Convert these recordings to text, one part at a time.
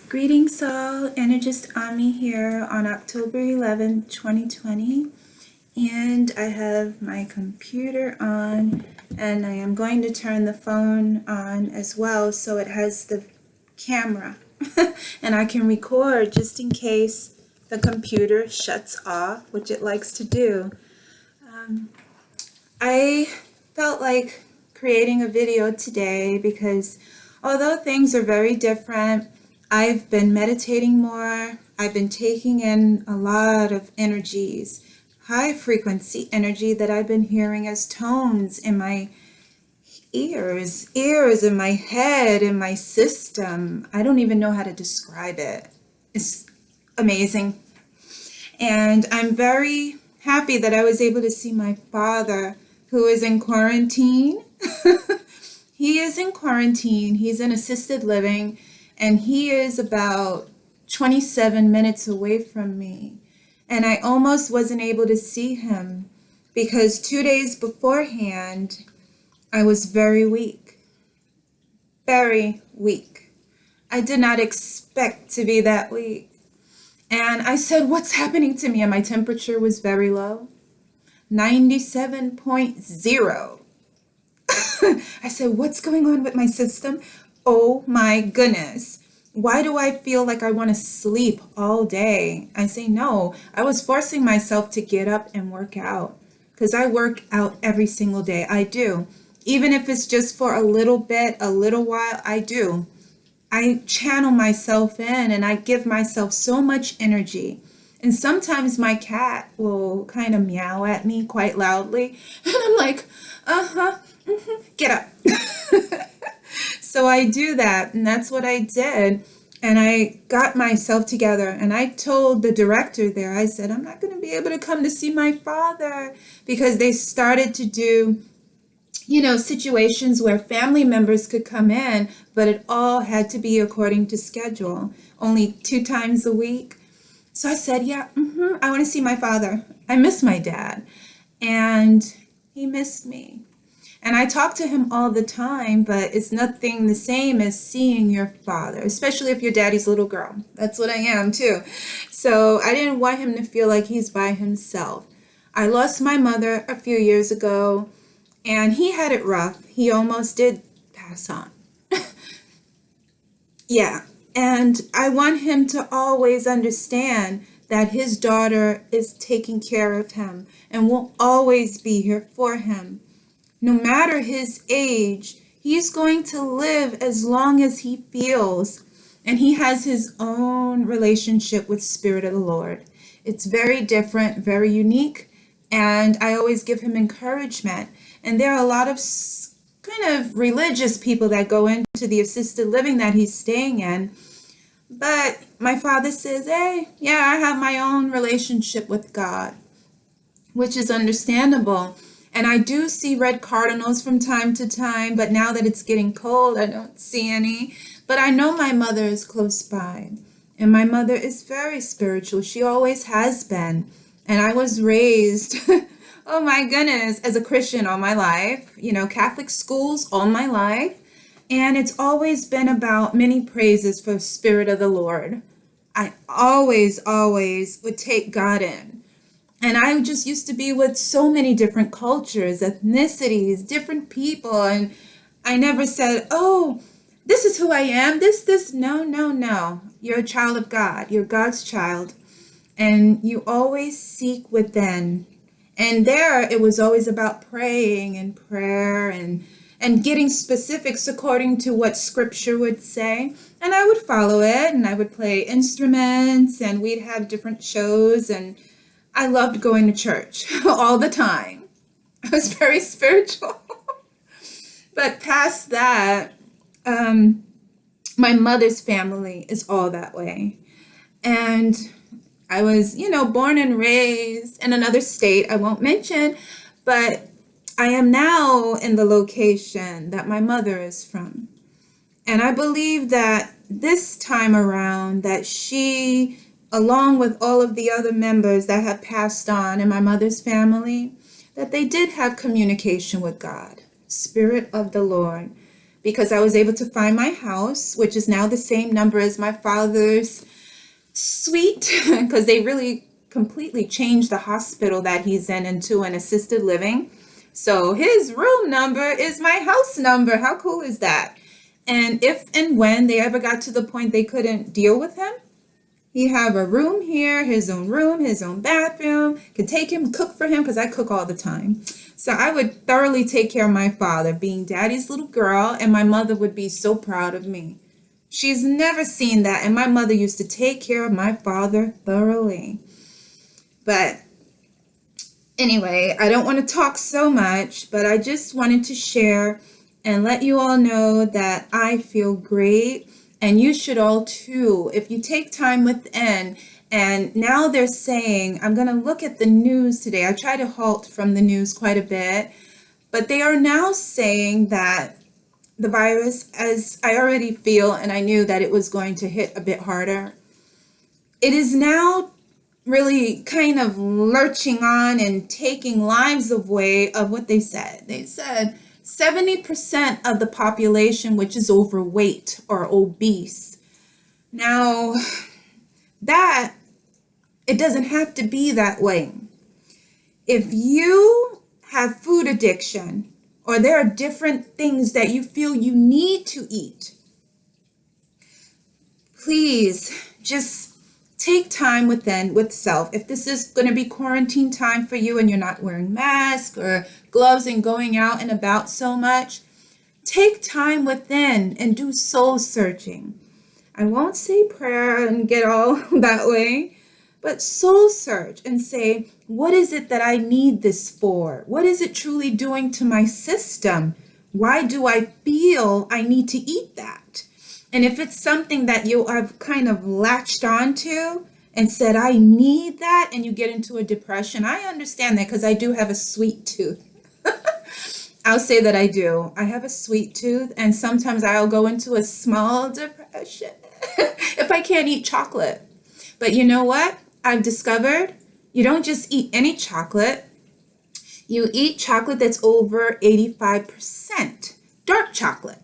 Greetings all, Energist Ami here on October 11th, 2020. And I have my computer on and I am going to turn the phone on as well so it has the camera and I can record just in case the computer shuts off, which it likes to do. I felt like creating a video today because although things are very different, I've been meditating more. I've been taking in a lot of energies, high frequency energy that I've been hearing as tones in my ears in my head, in my system. I don't even know how to describe it. It's amazing. And I'm very happy that I was able to see my father, who is in quarantine. He is in quarantine. He's in assisted living, and he is about 27 minutes away from me. And I almost wasn't able to see him because 2 days beforehand, I was very weak. Very weak. I did not expect to be that weak. And I said, what's happening to me? And my temperature was very low, 97.0. I said, what's going on with my system? Oh my goodness. Why do I feel like I want to sleep all day? I say, no, I was forcing myself to get up and work out because I work out every single day. I do. Even if it's just for a little bit, a little while, I do. I channel myself in and I give myself so much energy. And sometimes my cat will kind of meow at me quite loudly. And I'm like, get up. So I do that. And that's what I did. And I got myself together and I told the director there, I said, I'm not going to be able to come to see my father because they started to do situations where family members could come in, but it all had to be according to schedule, only 2 times a week. So I said, yeah, I want to see my father. I miss my dad. And he missed me. And I talk to him all the time, but it's nothing the same as seeing your father, especially if you're daddy's little girl. That's what I am too. So I didn't want him to feel like he's by himself. I lost my mother a few years ago. And he had it rough. He almost did pass on. Yeah. And I want him to always understand that his daughter is taking care of him and will always be here for him. No matter his age, he's going to live as long as he feels. And he has his own relationship with Spirit of the Lord. It's very different, very unique. And I always give him encouragement. And there are a lot of kind of religious people that go into the assisted living that he's staying in. But my father says, hey, yeah, I have my own relationship with God, which is understandable. And I do see red cardinals from time to time, but now that it's getting cold, I don't see any. But I know my mother is close by. And my mother is very spiritual. She always has been. And I was raised, oh my goodness, as a Christian all my life, Catholic schools all my life. And it's always been about many praises for the Spirit of the Lord. I always would take God in. And I just used to be with so many different cultures, ethnicities, different people. And I never said, oh, this is who I am. This. No. You're a child of God. You're God's child. And you always seek within. And there it was always about praying and prayer and getting specifics according to what scripture would say. And I would follow it and I would play instruments and we'd have different shows. And I loved going to church all the time. I was very spiritual. But past that, my mother's family is all that way. And I was, born and raised in another state I won't mention, but I am now in the location that my mother is from. And I believe that this time around that she, along with all of the other members that have passed on in my mother's family, that they did have communication with God, Spirit of the Lord. because I was able to find my house, which is now the same number as my father's suite, because they really completely changed the hospital that he's in into an assisted living. So his room number is my house number. How cool is that? And if and when they ever got to the point they couldn't deal with him, he have a room here, his own bathroom, could take him, cook for him, because I cook all the time. So I would thoroughly take care of my father, being daddy's little girl, and my mother would be so proud of me. She's never seen that, and my mother used to take care of my father thoroughly. But anyway, I don't want to talk so much, but I just wanted to share and let you all know that I feel great. And you should all too, if you take time within. And now they're saying, I'm going to look at the news today. I try to halt from the news quite a bit. But they are now saying that the virus, as I already feel, and I knew that it was going to hit a bit harder, it is now really kind of lurching on and taking lives away of what they said. They said 70% of the population, which is overweight or obese. Now, that, it doesn't have to be that way. If you have food addiction, or there are different things that you feel you need to eat, please just take time with self. If this is going to be quarantine time for you and you're not wearing masks or gloves and going out and about so much, take time within and do soul searching. I won't say prayer and get all that way, but soul search and say, what is it that I need this for? What is it truly doing to my system? Why do I feel I need to eat that? And if it's something that you have kind of latched onto and said, I need that, and you get into a depression, I understand that because I do have a sweet tooth. I'll say that I do. I have a sweet tooth, and sometimes I'll go into a small depression if I can't eat chocolate. But you know what? I've discovered you don't just eat any chocolate. You eat chocolate that's over 85% dark chocolate.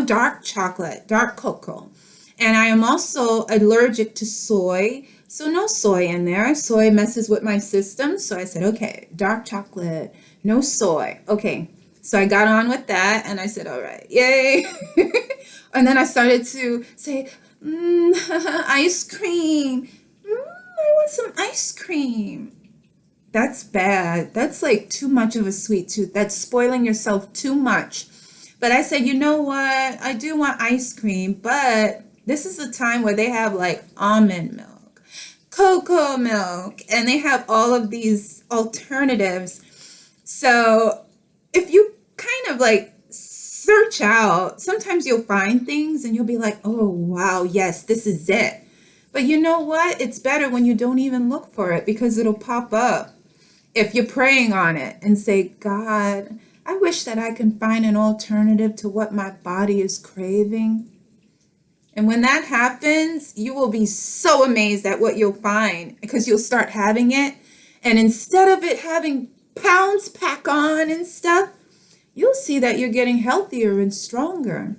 Dark chocolate, dark cocoa. And I am also allergic to soy, so no soy in there. Soy messes with my system. So I said, okay, dark chocolate, no soy. Okay, so I got on with that and I said, all right, yay. And then I started to say, ice cream. I want some ice cream. That's bad. That's like too much of a sweet tooth. That's spoiling yourself too much. But I said, you know what? I do want ice cream, but this is a time where they have like almond milk, cocoa milk, and they have all of these alternatives. So if you kind of like search out, sometimes you'll find things and you'll be like, oh, wow, yes, this is it. But you know what? It's better when you don't even look for it because it'll pop up. If you're praying on it and say, God, I wish that I can find an alternative to what my body is craving. And when that happens, you will be so amazed at what you'll find because you'll start having it. And instead of it having pounds pack on and stuff, you'll see that you're getting healthier and stronger.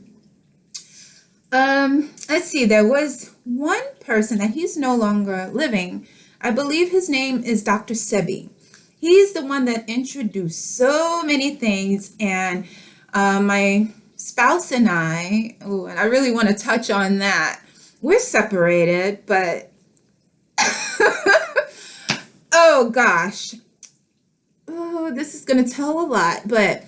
Let's see, there was one person that he's no longer living. I believe his name is Dr. Sebi. He's the one that introduced so many things, and my spouse and I, and I really want to touch on that. We're separated, but oh gosh, this is going to tell a lot, but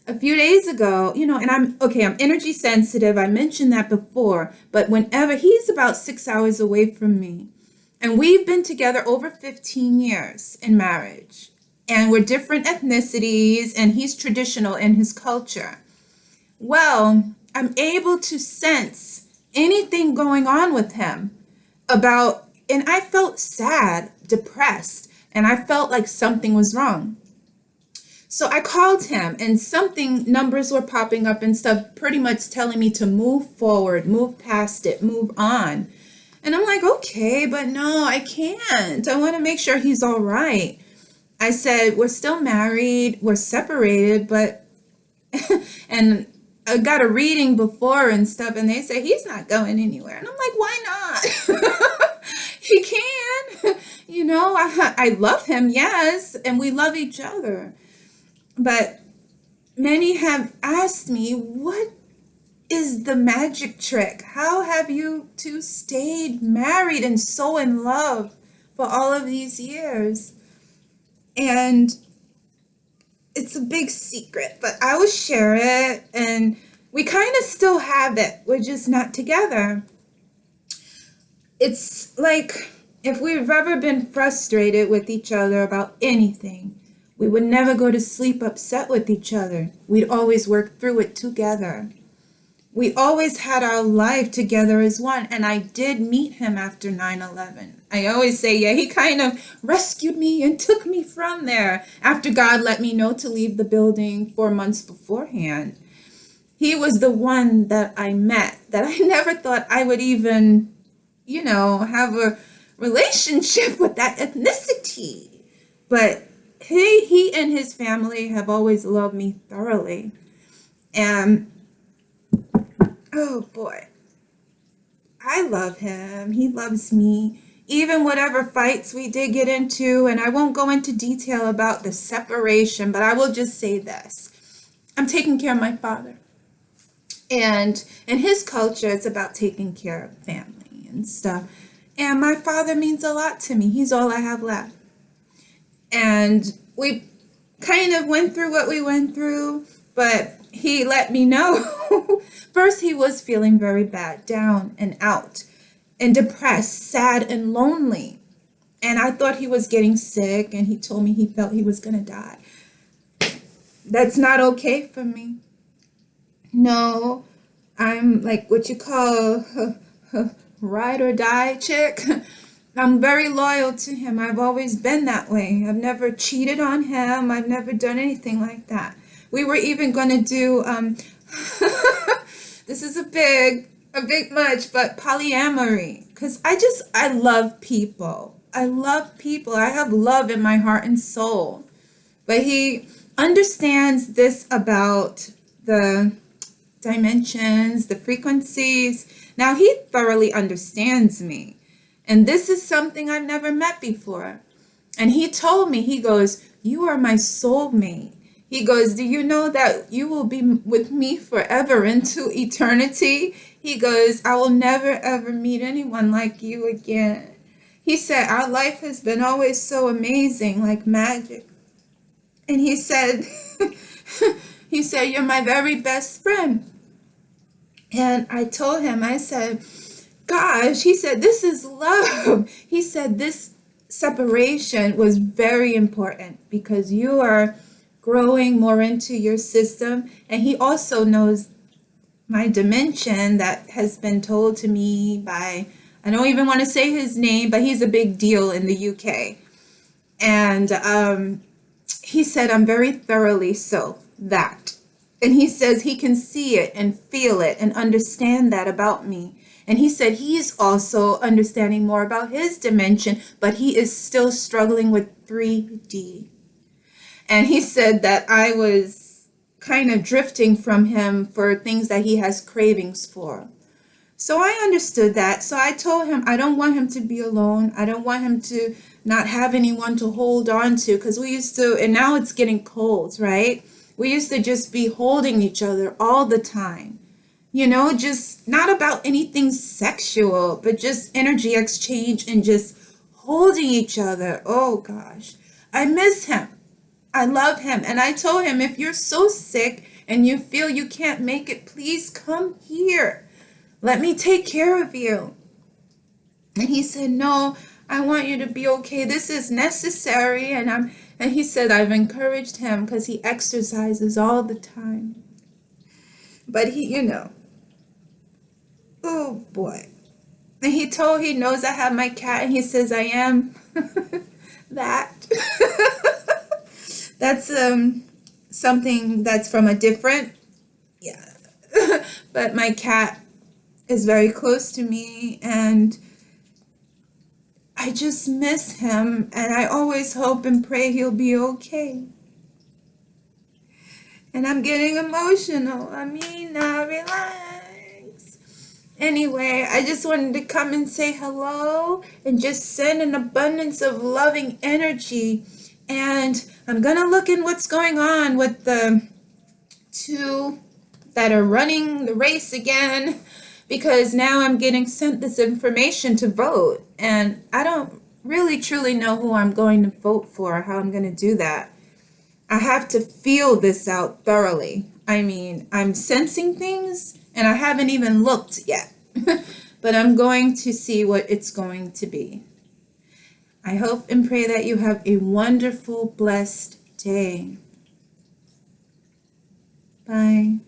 a few days ago, and I'm energy sensitive. I mentioned that before, but whenever he's about 6 hours away from me, and we've been together over 15 years in marriage. And we're different ethnicities, and he's traditional in his culture. Well, I'm able to sense anything going on with him and I felt sad, depressed, and I felt like something was wrong. So I called him, and numbers were popping up and stuff, pretty much telling me to move forward, move past it, move on. And I'm like, okay, but no, I can't. I want to make sure he's all right. I said, we're still married, we're separated, but, and I got a reading before and stuff, and they say he's not going anywhere. And I'm like, why not? He can. I love him, yes, and we love each other. But many have asked me, what is the magic trick? How have you two stayed married and so in love for all of these years? And it's a big secret, but I will share it. And we kind of still have it. We're just not together. It's like if we've ever been frustrated with each other about anything, we would never go to sleep upset with each other. We'd always work through it together. We always had our life together as one. And I did meet him after 9/11. I always say, yeah, he kind of rescued me and took me from there after God let me know to leave the building 4 months beforehand. He was the one that I met that I never thought I would even, have a relationship with that ethnicity. But he and his family have always loved me thoroughly. And oh boy, I love him. He loves me. Even whatever fights we did get into, and I won't go into detail about the separation, but I will just say this. I'm taking care of my father. And in his culture, it's about taking care of family and stuff. And my father means a lot to me. He's all I have left. And we kind of went through what we went through, but he let me know. First, he was feeling very bad, down and out, and depressed, sad and lonely. And I thought he was getting sick, and he told me he felt he was going to die. That's not okay for me. No, I'm like what you call a ride or die chick. I'm very loyal to him. I've always been that way. I've never cheated on him. I've never done anything like that. We were even going to do, this is a big much, but polyamory. Because I love people. I love people. I have love in my heart and soul. But he understands this about the dimensions, the frequencies. Now he thoroughly understands me. And this is something I've never met before. And he told me, he goes, you are my soulmate. He goes, do you know that you will be with me forever into eternity? He goes, I will never ever meet anyone like you again. He said, our life has been always so amazing, like magic. And he said, you're my very best friend. And I told him, I said, gosh, he said, this is love. He said, this separation was very important because you are growing more into your system. And he also knows my dimension that has been told to me by, I don't even want to say his name, but he's a big deal in the UK. And he said, I'm very thoroughly so that. And he says he can see it and feel it and understand that about me. And he said he's also understanding more about his dimension, but he is still struggling with 3D. And he said that I was kind of drifting from him for things that he has cravings for. So I understood that. So I told him I don't want him to be alone. I don't want him to not have anyone to hold on to, because we used to, and now it's getting cold, right? We used to just be holding each other all the time. Just not about anything sexual, but just energy exchange and just holding each other. Oh gosh, I miss him. I love him. And I told him, if you're so sick and you feel you can't make it, please come here. Let me take care of you. And he said, no, I want you to be okay. This is necessary. And he said, I've encouraged him because he exercises all the time. But oh boy. And he knows I have my cat, and he says I am that. That's something that's from a different, yeah. But my cat is very close to me, and I just miss him, and I always hope and pray he'll be okay. And I'm getting emotional. Amina, relax. Anyway, I just wanted to come and say hello and just send an abundance of loving energy. And I'm going to look in what's going on with the two that are running the race again, because now I'm getting sent this information to vote. And I don't really truly know who I'm going to vote for, or how I'm going to do that. I have to feel this out thoroughly. I mean, I'm sensing things and I haven't even looked yet. But I'm going to see what it's going to be. I hope and pray that you have a wonderful, blessed day. Bye.